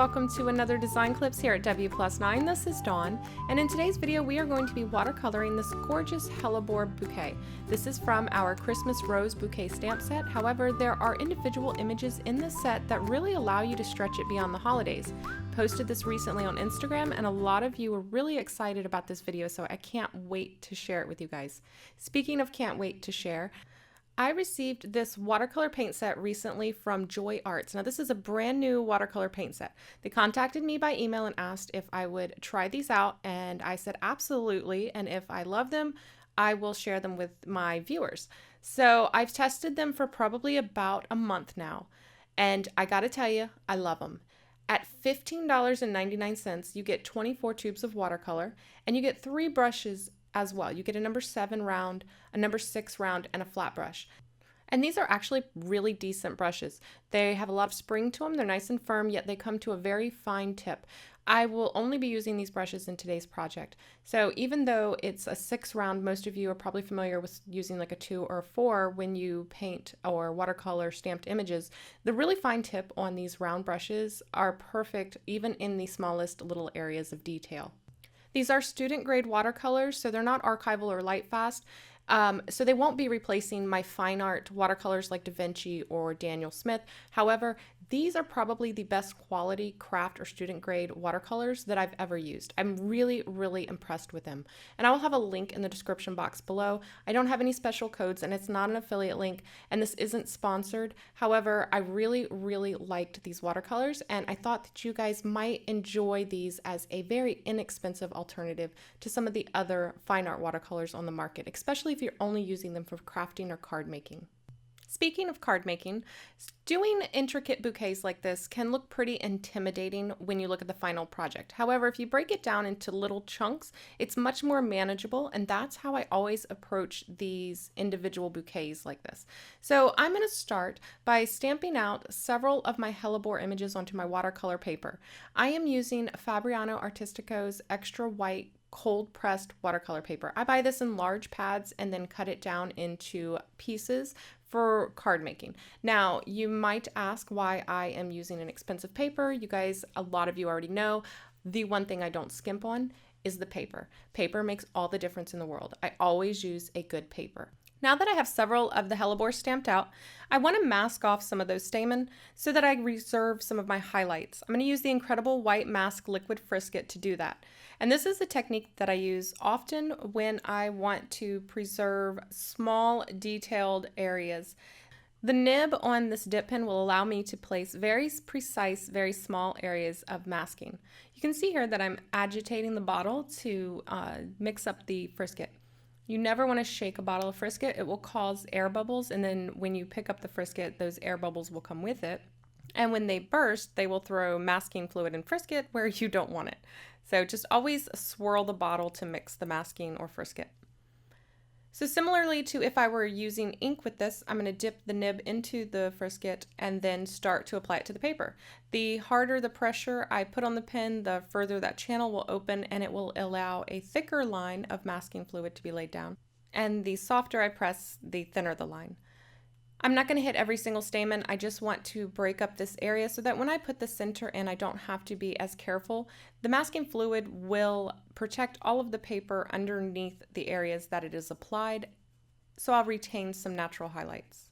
welcome to another Design Clips here at W+9. This is Dawn, and in today's video we are going to be watercoloring this gorgeous hellebore bouquet. This is from our Christmas Rose Bouquet stamp set. However, there are individual images in this set that really allow you to stretch it beyond the holidays. Posted this recently on Instagram, and a lot of you were really excited about this video, so I can't wait to share it with you guys. Speaking of can't wait to share, I received this watercolor paint set recently from JoiArt. Now this is a brand new watercolor paint set. They contacted me by email and asked if I would try these out, and I said absolutely, and if I love them, I will share them with my viewers. So I've tested them for probably about a month now, and I gotta tell you, I love them. At $15.99, you get 24 tubes of watercolor, and you get 3 brushes as well. You get a number 7 round, a number 6 round, and a flat brush. And these are actually really decent brushes. They have a lot of spring to them. They're nice and firm, yet they come to a very fine tip. I will only be using these brushes in today's project. So even though it's a 6 round, most of you are probably familiar with using like a 2 or a 4 when you paint or watercolor stamped images. The really fine tip on these round brushes are perfect even in the smallest little areas of detail. These are student grade watercolors, so they're not archival or light fast. So they won't be replacing my fine art watercolors like Da Vinci or Daniel Smith. However, these are probably the best quality craft or student grade watercolors that I've ever used. I'm really, really impressed with them. And I will have a link in the description box below. I don't have any special codes, and it's not an affiliate link, and this isn't sponsored. However, I really, really liked these watercolors, and I thought that you guys might enjoy these as a very inexpensive alternative to some of the other fine art watercolors on the market, especially if you're only using them for crafting or card making. Speaking of card making, doing intricate bouquets like this can look pretty intimidating when you look at the final project. However, if you break it down into little chunks, it's much more manageable, and that's how I always approach these individual bouquets like this. So I'm going to start by stamping out several of my hellebore images onto my watercolor paper. I am using Fabriano Artistico's extra white cold pressed watercolor paper. I buy this in large pads and then cut it down into pieces for card making. Now, you might ask why I am using an expensive paper. You guys, a lot of you already know, the one thing I don't skimp on is the paper. Paper makes all the difference in the world. I always use a good paper. Now that I have several of the hellebores stamped out, I want to mask off some of those stamen so that I reserve some of my highlights. I'm going to use the Incredible White Mask Liquid Frisket to do that. And this is a technique that I use often when I want to preserve small detailed areas. The nib on this dip pen will allow me to place very precise, very small areas of masking. You can see here that I'm agitating the bottle to mix up the frisket. You never want to shake a bottle of frisket. It will cause air bubbles, and then when you pick up the frisket, those air bubbles will come with it. And when they burst, they will throw masking fluid and frisket where you don't want it. So just always swirl the bottle to mix the masking or frisket. So similarly to if I were using ink with this, I'm going to dip the nib into the frisket and then start to apply it to the paper. The harder the pressure I put on the pen, the further that channel will open, and it will allow a thicker line of masking fluid to be laid down. And the softer I press, the thinner the line. I'm not going to hit every single stamen. I just want to break up this area so that when I put the center in, I don't have to be as careful. The masking fluid will protect all of the paper underneath the areas that it is applied, so I'll retain some natural highlights.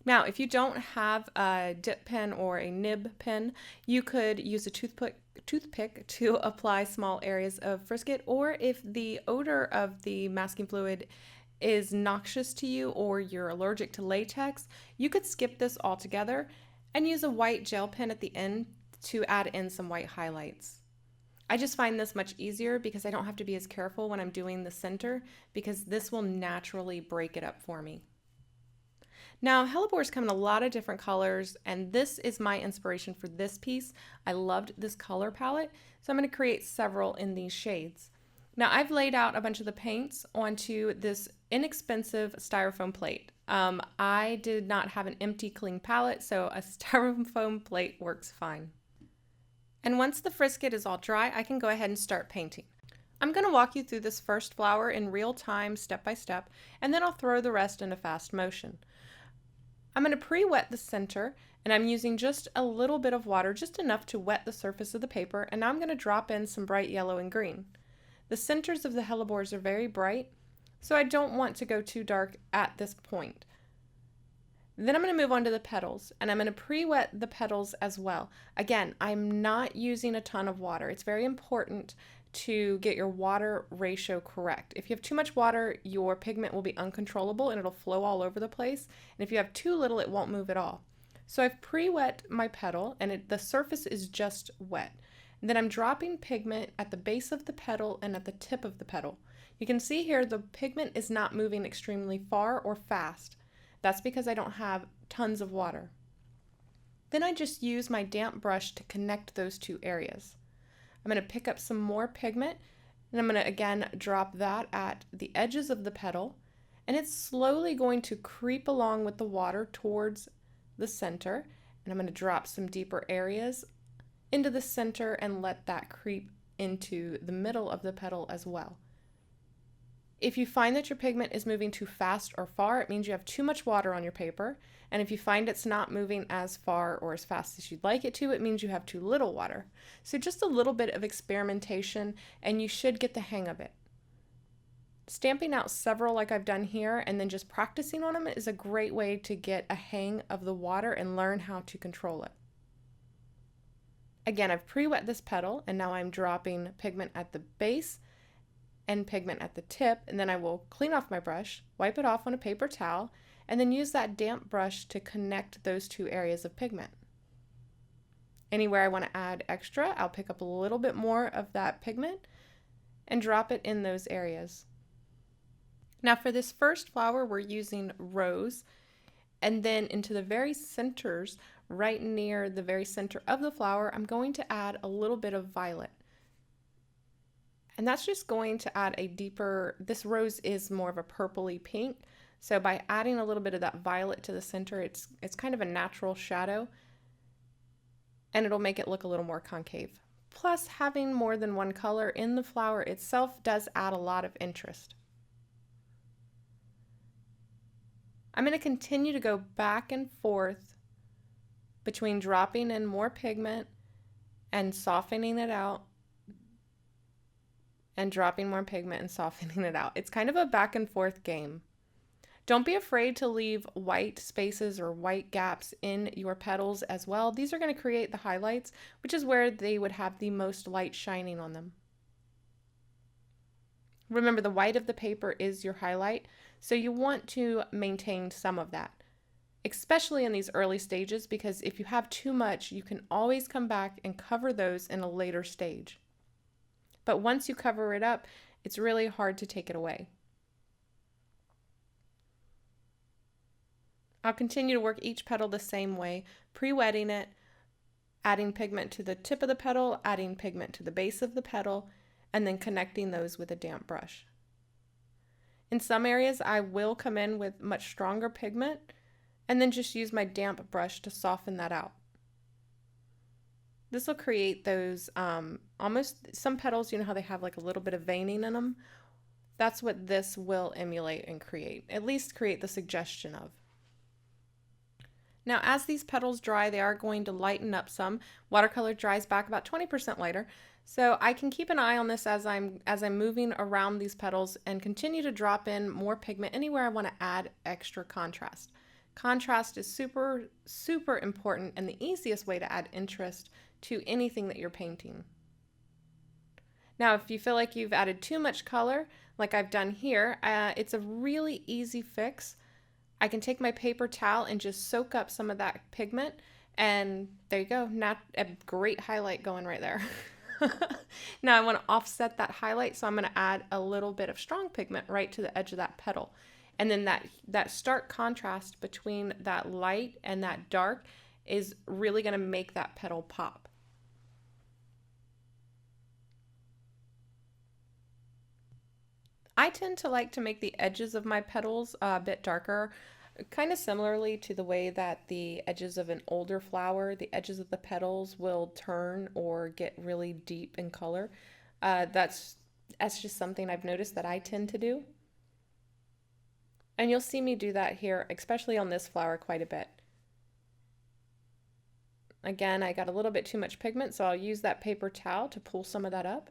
Now, if you don't have a dip pen or a nib pen, you could use a toothpick to apply small areas of frisket, or if the odor of the masking fluid is noxious to you or you're allergic to latex, you could skip this altogether and use a white gel pen at the end to add in some white highlights. I just find this much easier because I don't have to be as careful when I'm doing the center, because this will naturally break it up for me. Now, hellebores come in a lot of different colors, and this is my inspiration for this piece. I loved this color palette, so I'm going to create several in these shades. Now, I've laid out a bunch of the paints onto this inexpensive styrofoam plate. I did not have an empty cling palette, so a styrofoam plate works fine. And once the frisket is all dry, I can go ahead and start painting. I'm going to walk you through this first flower in real time, step by step, and then I'll throw the rest into fast motion. I'm going to pre-wet the center And I'm using just a little bit of water, just enough to wet the surface of the paper, and now I'm going to drop in some bright yellow and green. The centers of the hellebores are very bright, so I don't want to go too dark at this point. Then I'm going to move on to the petals, and I'm going to pre-wet the petals as well. Again, I'm not using a ton of water. It's very important to get your water ratio correct. If you have too much water, your pigment will be uncontrollable and it'll flow all over the place. And if you have too little, it won't move at all. So I've pre-wet my petal, and the surface is just wet. And then I'm dropping pigment at the base of the petal and at the tip of the petal. You can see here the pigment is not moving extremely far or fast. That's because I don't have tons of water. Then I just use my damp brush to connect those two areas. I'm going to pick up some more pigment, and I'm going to again drop that at the edges of the petal, and it's slowly going to creep along with the water towards the center, and I'm going to drop some deeper areas into the center and let that creep into the middle of the petal as well. If you find that your pigment is moving too fast or far, it means you have too much water on your paper. And if you find it's not moving as far or as fast as you'd like it to, it means you have too little water. So just a little bit of experimentation and you should get the hang of it. Stamping out several like I've done here and then just practicing on them is a great way to get a hang of the water and learn how to control it. Again, I've pre-wet this petal and now I'm dropping pigment at the base and pigment at the tip, and then I will clean off my brush, wipe it off on a paper towel, and then use that damp brush to connect those two areas of pigment. Anywhere I want to add extra, I'll pick up a little bit more of that pigment and drop it in those areas. Now for this first flower, we're using rose, and then into the very centers, right near the very center of the flower, I'm going to add a little bit of violet. And that's just going to add a deeper, this rose is more of a purpley pink. So by adding a little bit of that violet to the center, it's kind of a natural shadow and it'll make it look a little more concave. Plus having more than one color in the flower itself does add a lot of interest. I'm going to continue to go back and forth between dropping in more pigment and softening it out, and dropping more pigment and softening it out. It's kind of a back and forth game. Don't be afraid to leave white spaces or white gaps in your petals as well. These are going to create the highlights, which is where they would have the most light shining on them. Remember, the white of the paper is your highlight, so you want to maintain some of that, especially in these early stages, because if you have too much, you can always come back and cover those in a later stage. But once you cover it up, it's really hard to take it away. I'll continue to work each petal the same way, pre-wetting it, adding pigment to the tip of the petal, adding pigment to the base of the petal, and then connecting those with a damp brush. In some areas, I will come in with much stronger pigment and then just use my damp brush to soften that out. This will create those almost, some petals, you know how they have like a little bit of veining in them? That's what this will emulate and create, at least create the suggestion of. Now as these petals dry, they are going to lighten up some. Watercolor dries back about 20% lighter, so I can keep an eye on this as I'm moving around these petals and continue to drop in more pigment anywhere I want to add extra contrast. Contrast is super, super important and the easiest way to add interest to anything that you're painting. Now, if you feel like you've added too much color, like I've done here, it's a really easy fix. I can take my paper towel and just soak up some of that pigment, and there you go. Now, a great highlight going right there. Now I want to offset that highlight, so I'm going to add a little bit of strong pigment right to the edge of that petal. And then that stark contrast between that light and that dark is really going to make that petal pop. I tend to like to make the edges of my petals a bit darker, kind of similarly to the way that the edges of an older flower, the edges of the petals will turn or get really deep in color. That's just something I've noticed that I tend to do. And you'll see me do that here, especially on this flower, quite a bit. Again, I got a little bit too much pigment, so I'll use that paper towel to pull some of that up.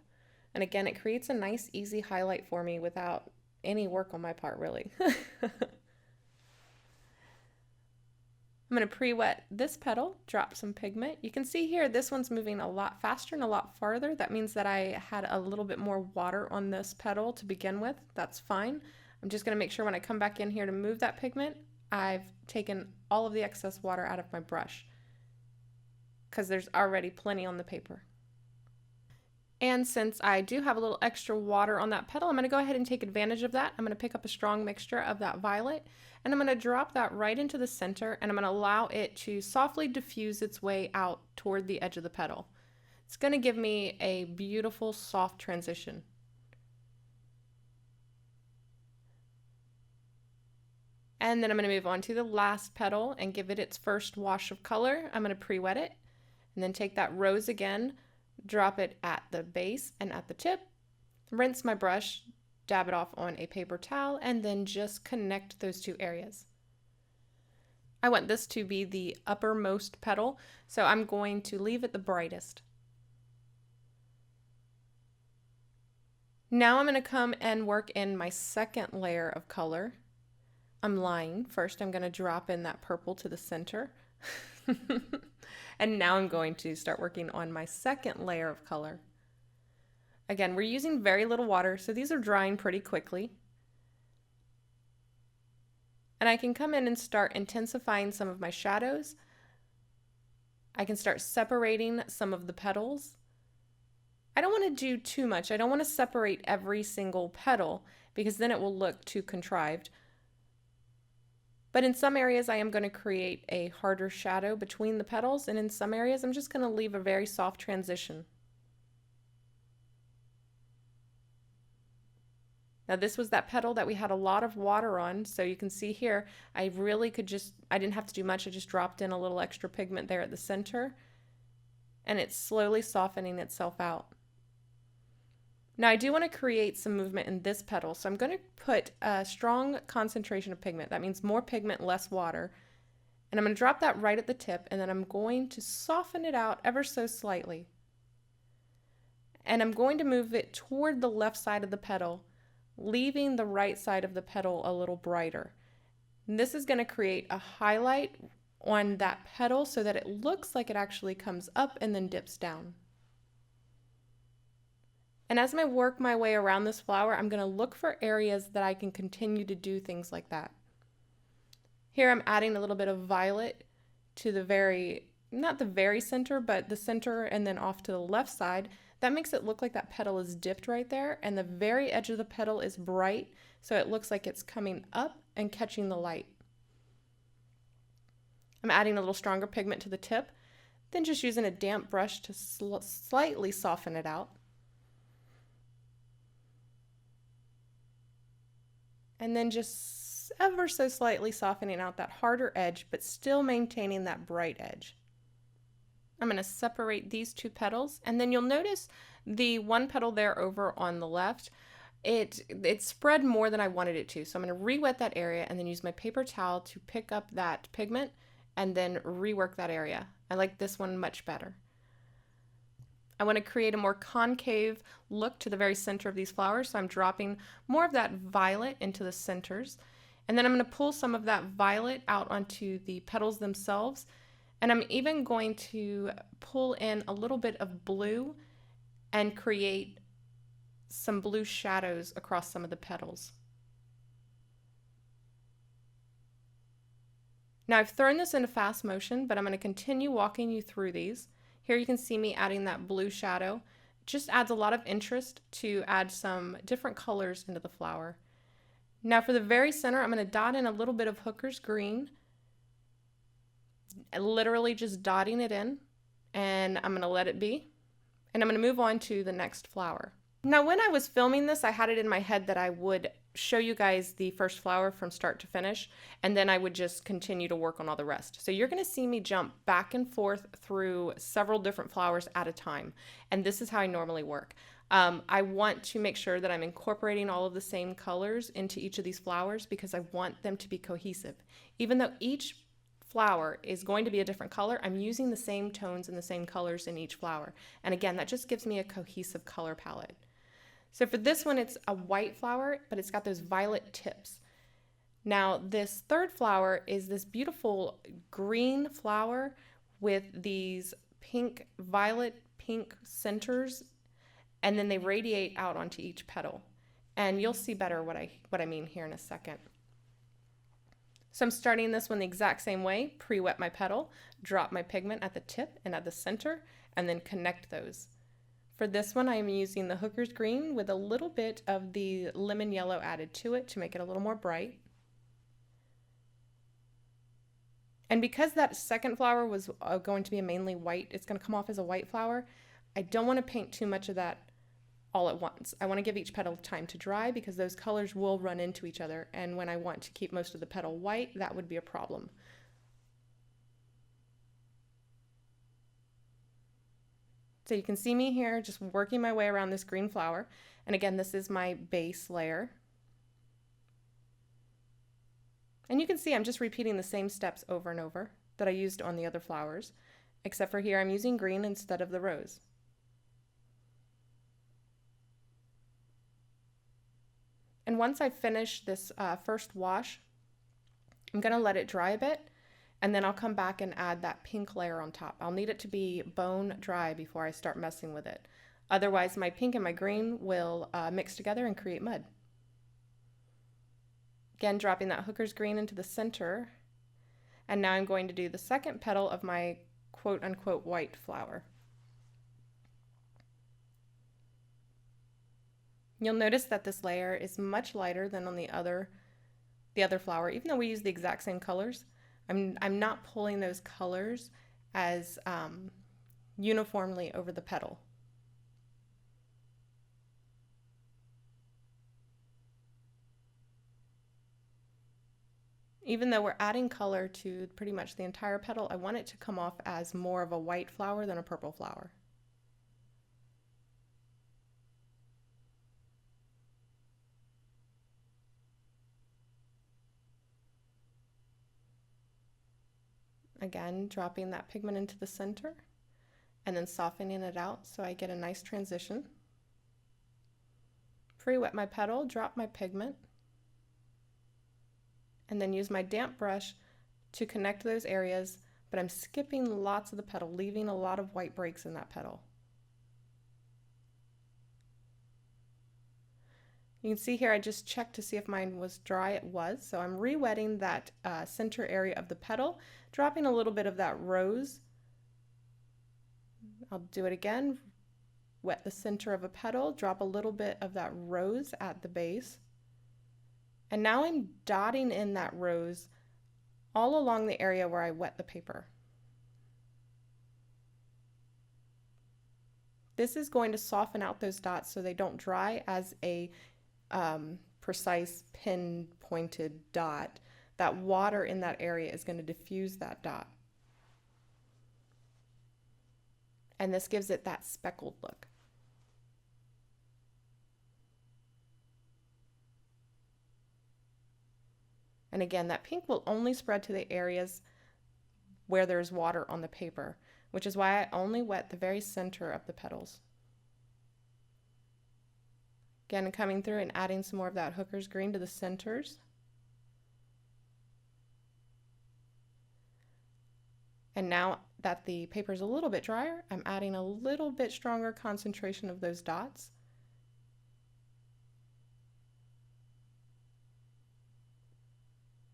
And again, it creates a nice, easy highlight for me without any work on my part, really. I'm going to pre-wet this petal, drop some pigment. You can see here, this one's moving a lot faster and a lot farther. That means that I had a little bit more water on this petal to begin with. That's fine. I'm just going to make sure when I come back in here to move that pigment, I've taken all of the excess water out of my brush, because there's already plenty on the paper. And since I do have a little extra water on that petal, I'm going to go ahead and take advantage of that. I'm going to pick up a strong mixture of that violet, and I'm going to drop that right into the center, and I'm going to allow it to softly diffuse its way out toward the edge of the petal. It's going to give me a beautiful soft transition. And then I'm going to move on to the last petal and give it its first wash of color. I'm going to pre-wet it, and then take that rose again, drop it at the base and at the tip, rinse my brush, dab it off on a paper towel, and then just connect those two areas. I want this to be the uppermost petal, so I'm going to leave it the brightest. Now I'm going to come and work in my second layer of color. I'm lying. First, I'm going to drop in that purple to the center. And now I'm going to start working on my second layer of color. Again, we're using very little water, so these are drying pretty quickly. And I can come in and start intensifying some of my shadows. I can start separating some of the petals. I don't want to do too much. I don't want to separate every single petal because then it will look too contrived. But in some areas I am going to create a harder shadow between the petals, and in some areas I'm just going to leave a very soft transition. Now this was that petal that we had a lot of water on, so you can see here I really could I didn't have to do much, I just dropped in a little extra pigment there at the center, and it's slowly softening itself out. Now I do want to create some movement in this petal, so I'm going to put a strong concentration of pigment. That means more pigment, less water. And I'm going to drop that right at the tip, and then I'm going to soften it out ever so slightly. And I'm going to move it toward the left side of the petal, leaving the right side of the petal a little brighter. And this is going to create a highlight on that petal so that it looks like it actually comes up and then dips down. And as I work my way around this flower, I'm going to look for areas that I can continue to do things like that. Here I'm adding a little bit of violet to the not the very center, but the center and then off to the left side. That makes it look like that petal is dipped right there, and the very edge of the petal is bright, so it looks like it's coming up and catching the light. I'm adding a little stronger pigment to the tip, then just using a damp brush to slightly soften it out. And then just ever so slightly softening out that harder edge, but still maintaining that bright edge. I'm going to separate these two petals, and then you'll notice the one petal there over on the left, it spread more than I wanted it to. So I'm going to re-wet that area and then use my paper towel to pick up that pigment and then rework that area. I like this one much better. I want to create a more concave look to the very center of these flowers, so I'm dropping more of that violet into the centers. And then I'm going to pull some of that violet out onto the petals themselves. And I'm even going to pull in a little bit of blue and create some blue shadows across some of the petals. Now I've thrown this into fast motion, but I'm going to continue walking you through these. Here you can see me adding that blue shadow. It just adds a lot of interest to add some different colors into the flower. Now for the very center, I'm going to dot in a little bit of Hooker's green. Literally just dotting it in, and I'm going to let it be. And I'm going to move on to the next flower. Now when I was filming this, I had it in my head that I would show you guys the first flower from start to finish, and then I would just continue to work on all the rest. So you're going to see me jump back and forth through several different flowers at a time, and this is how I normally work. I want to make sure that I'm incorporating all of the same colors into each of these flowers because I want them to be cohesive. Even though each flower is going to be a different color, I'm using the same tones and the same colors in each flower. And again, that just gives me a cohesive color palette. So for this one, it's a white flower, but it's got those violet tips. Now this third flower is this beautiful green flower with these pink, violet pink centers, and then they radiate out onto each petal. And you'll see better what I mean here in a second. So I'm starting this one the exact same way, pre-wet my petal, drop my pigment at the tip and at the center, and then connect those. For this one, I'm using the Hooker's Green with a little bit of the lemon yellow added to it to make it a little more bright. And because that second flower was going to be mainly white, it's going to come off as a white flower, I don't want to paint too much of that all at once. I want to give each petal time to dry because those colors will run into each other, and when I want to keep most of the petal white, that would be a problem. So you can see me here just working my way around this green flower, and again, this is my base layer. And you can see I'm just repeating the same steps over and over that I used on the other flowers, except for here I'm using green instead of the rose. And once I finish this first wash, I'm going to let it dry a bit, and then I'll come back and add that pink layer on top. I'll need it to be bone dry before I start messing with it. Otherwise, my pink and my green will mix together and create mud. Again, dropping that Hooker's Green into the center. And now I'm going to do the second petal of my quote-unquote white flower. You'll notice that this layer is much lighter than on the other flower, even though we use the exact same colors. I'm not pulling those colors as uniformly over the petal. Even though we're adding color to pretty much the entire petal, I want it to come off as more of a white flower than a purple flower. Again, dropping that pigment into the center and then softening it out so I get a nice transition. Pre-wet my petal, drop my pigment, and then use my damp brush to connect those areas, but I'm skipping lots of the petal, leaving a lot of white breaks in that petal. You can see here I just checked to see if mine was dry. It was, so I'm re-wetting that center area of the petal, dropping a little bit of that rose. I'll do it again, wet the center of a petal, drop a little bit of that rose at the base. And now I'm dotting in that rose all along the area where I wet the paper. This is going to soften out those dots so they don't dry as a precise pin-pointed dot. That water in that area is going to diffuse that dot. And this gives it that speckled look. And again, that pink will only spread to the areas where there's water on the paper, which is why I only wet the very center of the petals. Again, coming through and adding some more of that Hooker's Green to the centers. And now that the paper is a little bit drier, I'm adding a little bit stronger concentration of those dots.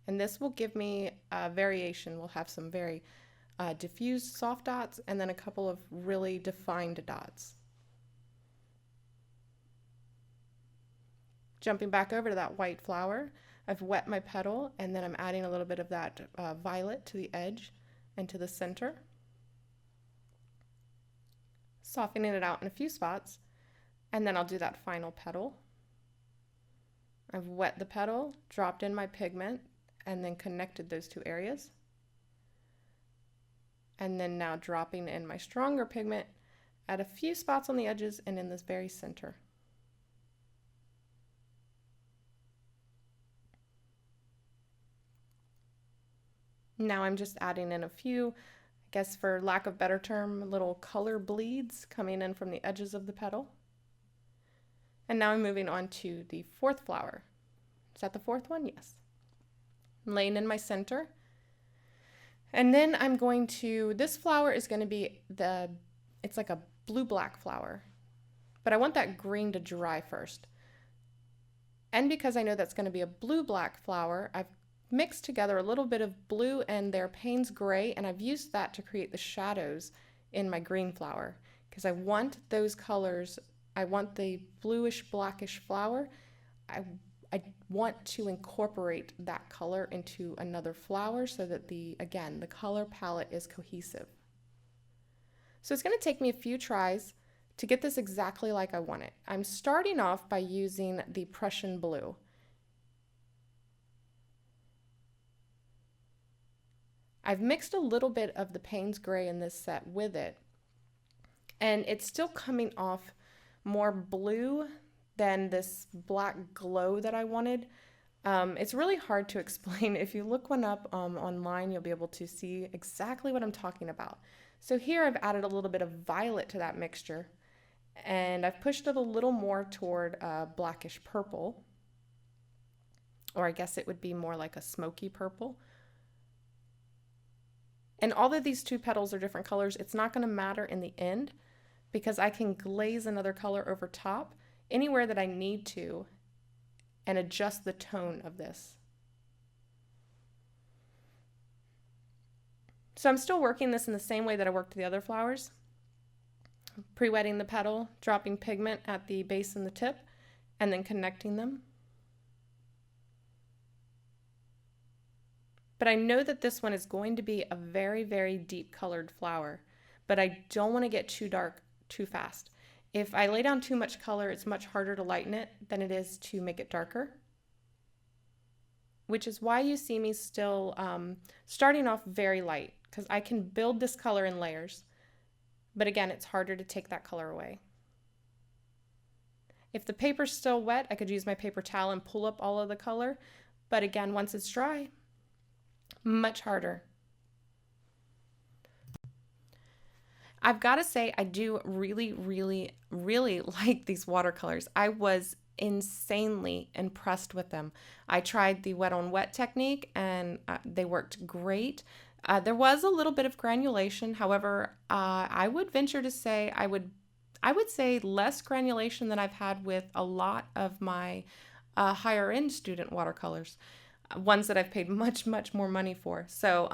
And this will give me a variation. We'll have some very diffused soft dots and then a couple of really defined dots. Jumping back over to that white flower, I've wet my petal and then I'm adding a little bit of that violet to the edge and to the center. Softening it out in a few spots, and then I'll do that final petal. I've wet the petal, dropped in my pigment, and then connected those two areas. And then now dropping in my stronger pigment at a few spots on the edges and in this very center. Now I'm just adding in a few, I guess for lack of better term, little color bleeds coming in from the edges of the petal. And now I'm moving on to the fourth flower. Is that the fourth one? Yes. I'm laying in my center. And then I'm going to, this flower is going to be it's like a blue-black flower. But I want that green to dry first. And because I know that's going to be a blue-black flower, I've mixed together a little bit of blue and their Payne's gray, and I've used that to create the shadows in my green flower. Because I want those colors, I want the bluish blackish flower, I want to incorporate that color into another flower so that again, the color palette is cohesive. So it's going to take me a few tries to get this exactly like I want it. I'm starting off by using the Prussian blue. I've mixed a little bit of the Payne's gray in this set with it, and it's still coming off more blue than this black glow that I wanted. It's really hard to explain. If you look one up online, you'll be able to see exactly what I'm talking about. So here I've added a little bit of violet to that mixture, and I've pushed it a little more toward blackish purple, or I guess it would be more like a smoky purple. And although these two petals are different colors, it's not going to matter in the end because I can glaze another color over top anywhere that I need to and adjust the tone of this. So I'm still working this in the same way that I worked the other flowers. Pre-wetting the petal, dropping pigment at the base and the tip, and then connecting them. But I know that this one is going to be a very, very deep colored flower, but I don't want to get too dark too fast. If I lay down too much color, it's much harder to lighten it than it is to make it darker, which is why you see me still starting off very light, because I can build this color in layers, but again, it's harder to take that color away. If the paper's still wet, I could use my paper towel and pull up all of the color, but again, once it's dry, much harder. I've got to say, I do really, really, really like these watercolors. I was insanely impressed with them. I tried the wet on wet technique and they worked great. There was a little bit of granulation. However, I would venture to say I would say less granulation than I've had with a lot of my higher end student watercolors. Ones that I've paid much, much more money for. So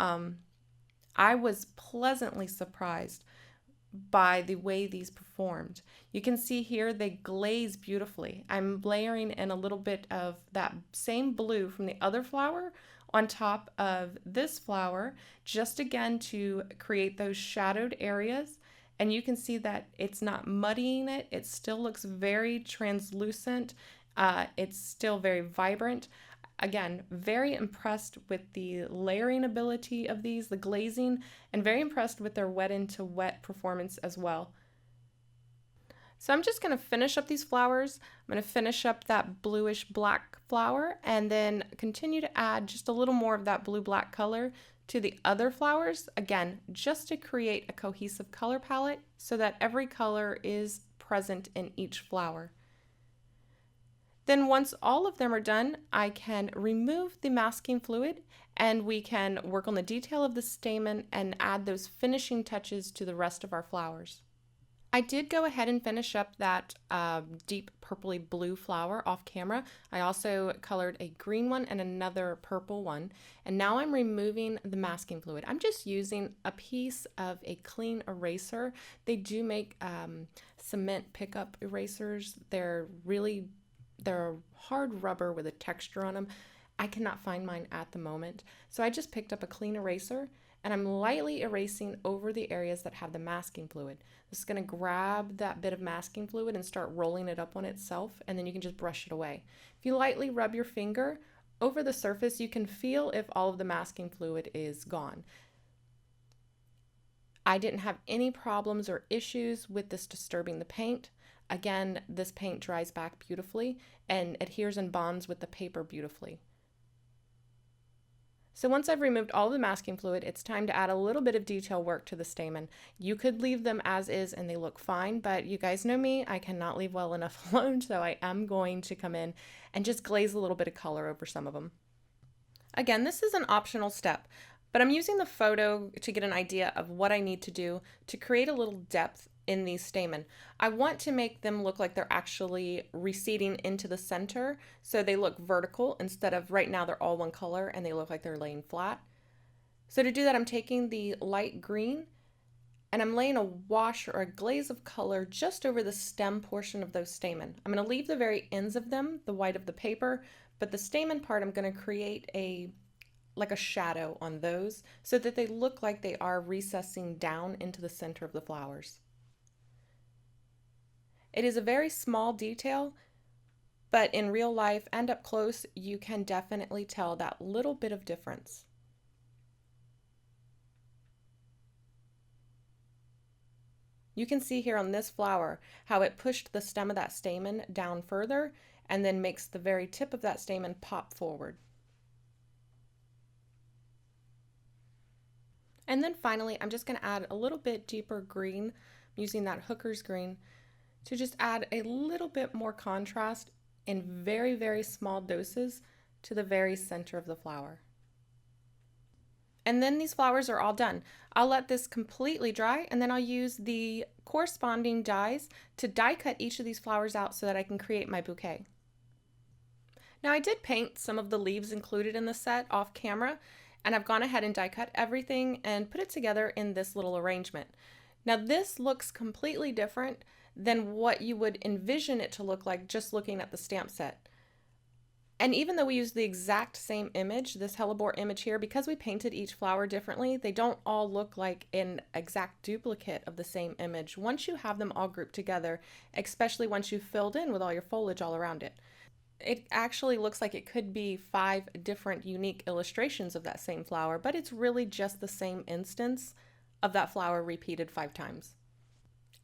I was pleasantly surprised by the way these performed. You can see here they glaze beautifully. I'm layering in a little bit of that same blue from the other flower on top of this flower, just again to create those shadowed areas. And you can see that it's not muddying it. It still looks very translucent. It's still very vibrant. Again, very impressed with the layering ability of these, the glazing, and very impressed with their wet into wet performance as well. So I'm just going to finish up these flowers. I'm going to finish up that bluish black flower and then continue to add just a little more of that blue-black color to the other flowers. Again, just to create a cohesive color palette so that every color is present in each flower. Then once all of them are done, I can remove the masking fluid and we can work on the detail of the stamen and add those finishing touches to the rest of our flowers. I did go ahead and finish up that deep purpley blue flower off camera. I also colored a green one and another purple one. And now I'm removing the masking fluid. I'm just using a piece of a clean eraser. They do make cement pickup erasers. They're hard rubber with a texture on them. I cannot find mine at the moment. So I just picked up a clean eraser and I'm lightly erasing over the areas that have the masking fluid. This is going to grab that bit of masking fluid and start rolling it up on itself, and then you can just brush it away. If you lightly rub your finger over the surface, you can feel if all of the masking fluid is gone. I didn't have any problems or issues with this disturbing the paint. Again, this paint dries back beautifully and adheres and bonds with the paper beautifully. So once I've removed all the masking fluid, it's time to add a little bit of detail work to the stamen. You could leave them as is and they look fine, but you guys know me, I cannot leave well enough alone, so I am going to come in and just glaze a little bit of color over some of them. Again, this is an optional step, but I'm using the photo to get an idea of what I need to do to create a little depth in these stamen. I want to make them look like they're actually receding into the center, so they look vertical instead of right now they're all one color and they look like they're laying flat. So to do that, I'm taking the light green and I'm laying a wash or a glaze of color just over the stem portion of those stamen. I'm going to leave the very ends of them, the white of the paper, but the stamen part I'm going to create like a shadow on those so that they look like they are recessing down into the center of the flowers. It is a very small detail, but in real life and up close, you can definitely tell that little bit of difference. You can see here on this flower how it pushed the stem of that stamen down further and then makes the very tip of that stamen pop forward. And then finally, I'm just going to add a little bit deeper green, using that hooker's green, to just add a little bit more contrast in very, very small doses to the very center of the flower. And then these flowers are all done. I'll let this completely dry and then I'll use the corresponding dies to die cut each of these flowers out so that I can create my bouquet. Now I did paint some of the leaves included in the set off camera, and I've gone ahead and die cut everything and put it together in this little arrangement. Now this looks completely different than what you would envision it to look like just looking at the stamp set. And even though we use the exact same image, this hellebore image here, because we painted each flower differently, they don't all look like an exact duplicate of the same image once you have them all grouped together, especially once you've filled in with all your foliage all around it. It actually looks like it could be 5 different unique illustrations of that same flower, but it's really just the same instance of that flower repeated 5 times.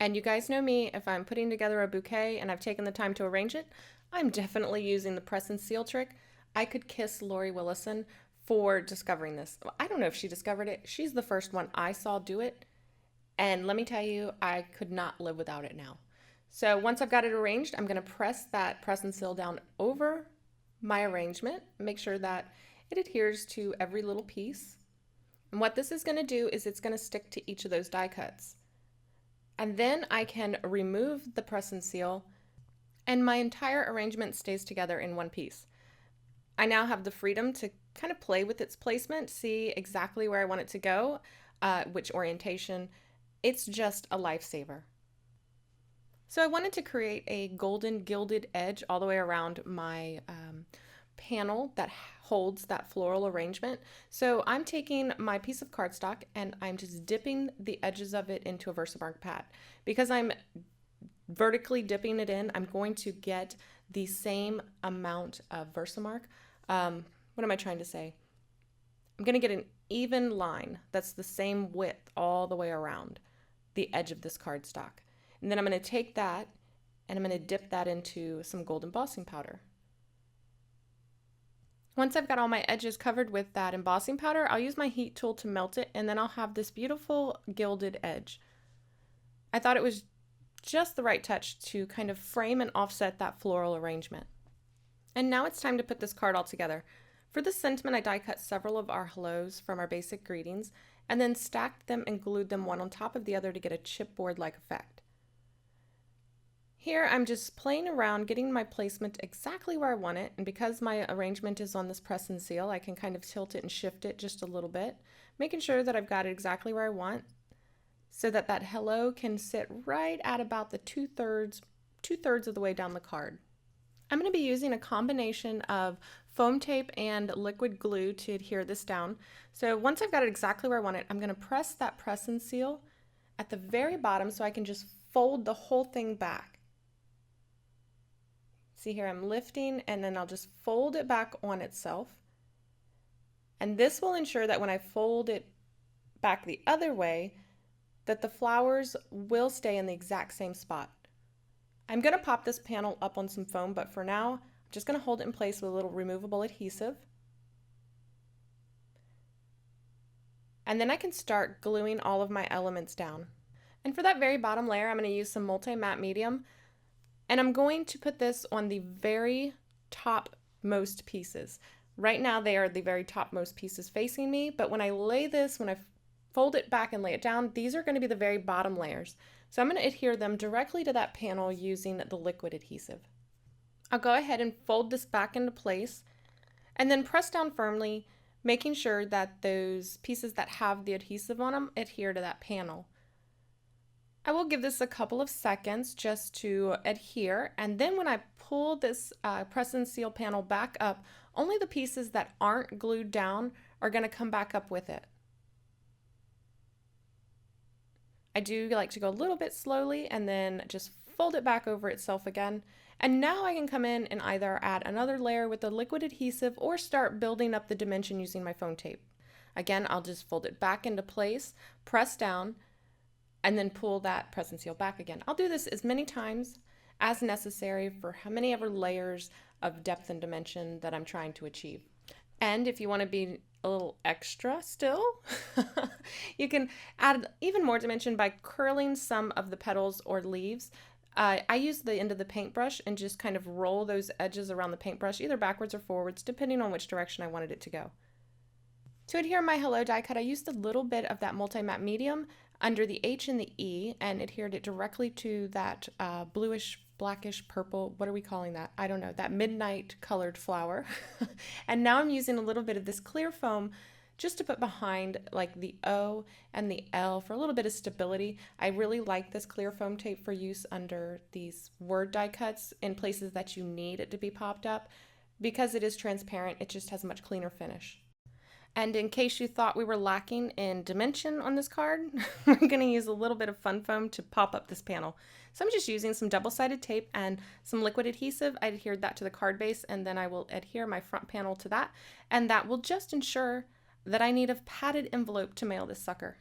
And you guys know me, if I'm putting together a bouquet and I've taken the time to arrange it, I'm definitely using the press and seal trick. I could kiss Lori Willison for discovering this. I don't know if she discovered it. She's the first one I saw do it. And let me tell you, I could not live without it now. So once I've got it arranged, I'm going to press that press and seal down over my arrangement, make sure that it adheres to every little piece. And what this is going to do is it's going to stick to each of those die cuts. And then I can remove the press and seal and my entire arrangement stays together in one piece. I now have the freedom to kind of play with its placement, see exactly where I want it to go, which orientation. It's just a lifesaver. So I wanted to create a golden gilded edge all the way around my panel that holds that floral arrangement. So I'm taking my piece of cardstock and I'm just dipping the edges of it into a versamark pad. Because I'm vertically dipping it in, I'm going to get the same amount of versamark. What am I trying to say? I'm going to get an even line that's the same width all the way around the edge of this cardstock. And then I'm going to take that and I'm going to dip that into some gold embossing powder. Once I've got all my edges covered with that embossing powder, I'll use my heat tool to melt it, and then I'll have this beautiful gilded edge. I thought it was just the right touch to kind of frame and offset that floral arrangement. And now it's time to put this card all together. For this sentiment, I die cut several of our hellos from our basic greetings, and then stacked them and glued them one on top of the other to get a chipboard-like effect. Here I'm just playing around, getting my placement exactly where I want it, and because my arrangement is on this press and seal, I can kind of tilt it and shift it just a little bit, making sure that I've got it exactly where I want, so that that hello can sit right at about the two-thirds of the way down the card. I'm going to be using a combination of foam tape and liquid glue to adhere this down. So once I've got it exactly where I want it, I'm going to press that press and seal at the very bottom so I can just fold the whole thing back. See here, I'm lifting and then I'll just fold it back on itself. And this will ensure that when I fold it back the other way, that the flowers will stay in the exact same spot. I'm going to pop this panel up on some foam, but for now, I'm just going to hold it in place with a little removable adhesive. And then I can start gluing all of my elements down. And for that very bottom layer, I'm going to use some multi-matte medium. And I'm going to put this on the very topmost pieces. Right now they are the very topmost pieces facing me, but when I lay this, when I fold it back and lay it down, these are going to be the very bottom layers. So I'm going to adhere them directly to that panel using the liquid adhesive. I'll go ahead and fold this back into place and then press down firmly, making sure that those pieces that have the adhesive on them adhere to that panel. I will give this a couple of seconds just to adhere, and then when I pull this press and seal panel back up, only the pieces that aren't glued down are going to come back up with it. I do like to go a little bit slowly and then just fold it back over itself again. And now I can come in and either add another layer with the liquid adhesive or start building up the dimension using my foam tape. Again, I'll just fold it back into place, press down, and then pull that press and seal back again. I'll do this as many times as necessary for how many ever layers of depth and dimension that I'm trying to achieve. And if you want to be a little extra still, you can add even more dimension by curling some of the petals or leaves. I use the end of the paintbrush and just kind of roll those edges around the paintbrush, either backwards or forwards, depending on which direction I wanted it to go. To adhere my Hello die cut, I used a little bit of that multi-matte medium under the H and the E and adhered it directly to that bluish, blackish, purple, what are we calling that? I don't know, that midnight colored flower. And now I'm using a little bit of this clear foam just to put behind like the O and the L for a little bit of stability. I really like this clear foam tape for use under these word die cuts in places that you need it to be popped up. Because it is transparent, it just has a much cleaner finish. And in case you thought we were lacking in dimension on this card, we're going to use a little bit of fun foam to pop up this panel. So I'm just using some double-sided tape and some liquid adhesive. I adhered that to the card base, and then I will adhere my front panel to that. And that will just ensure that I need a padded envelope to mail this sucker.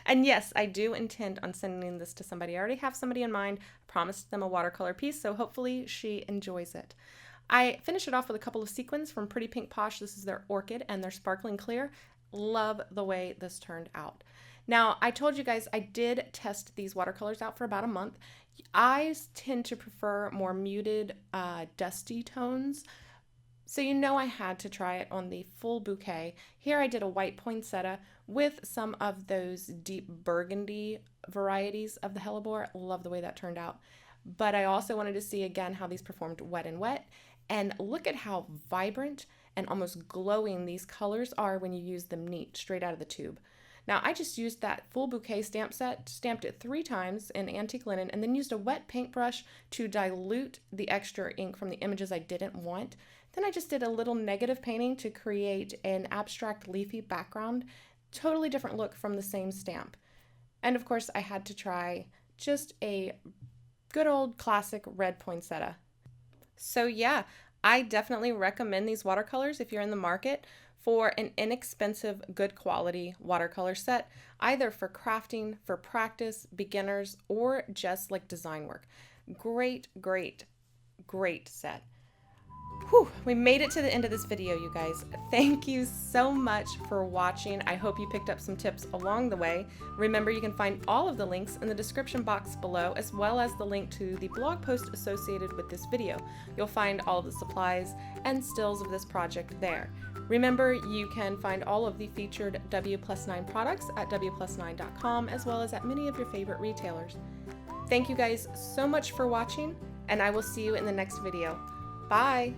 And yes, I do intend on sending this to somebody. I already have somebody in mind. I promised them a watercolor piece, so hopefully she enjoys it. I finish it off with a couple of sequins from Pretty Pink Posh. This is their Orchid and their Sparkling Clear. Love the way this turned out. Now, I told you guys I did test these watercolors out for about a month. I tend to prefer more muted, dusty tones. So you know I had to try it on the full bouquet. Here I did a white poinsettia with some of those deep burgundy varieties of the hellebore. Love the way that turned out. But I also wanted to see again how these performed wet and wet. And look at how vibrant and almost glowing these colors are when you use them neat, straight out of the tube. Now I just used that full bouquet stamp set, stamped it 3 times in antique linen, and then used a wet paintbrush to dilute the extra ink from the images I didn't want. Then I just did a little negative painting to create an abstract leafy background, totally different look from the same stamp. And of course I had to try just a good old classic red poinsettia. So yeah, I definitely recommend these watercolors if you're in the market for an inexpensive, good quality watercolor set, either for crafting, for practice, beginners, or just like design work. Great, great, great set. Whew, we made it to the end of this video, you guys. Thank you so much for watching. I hope you picked up some tips along the way. Remember, you can find all of the links in the description box below, as well as the link to the blog post associated with this video. You'll find all of the supplies and stills of this project there. Remember, you can find all of the featured W+9 products at w+9.com, as well as at many of your favorite retailers. Thank you guys so much for watching, and I will see you in the next video. Bye!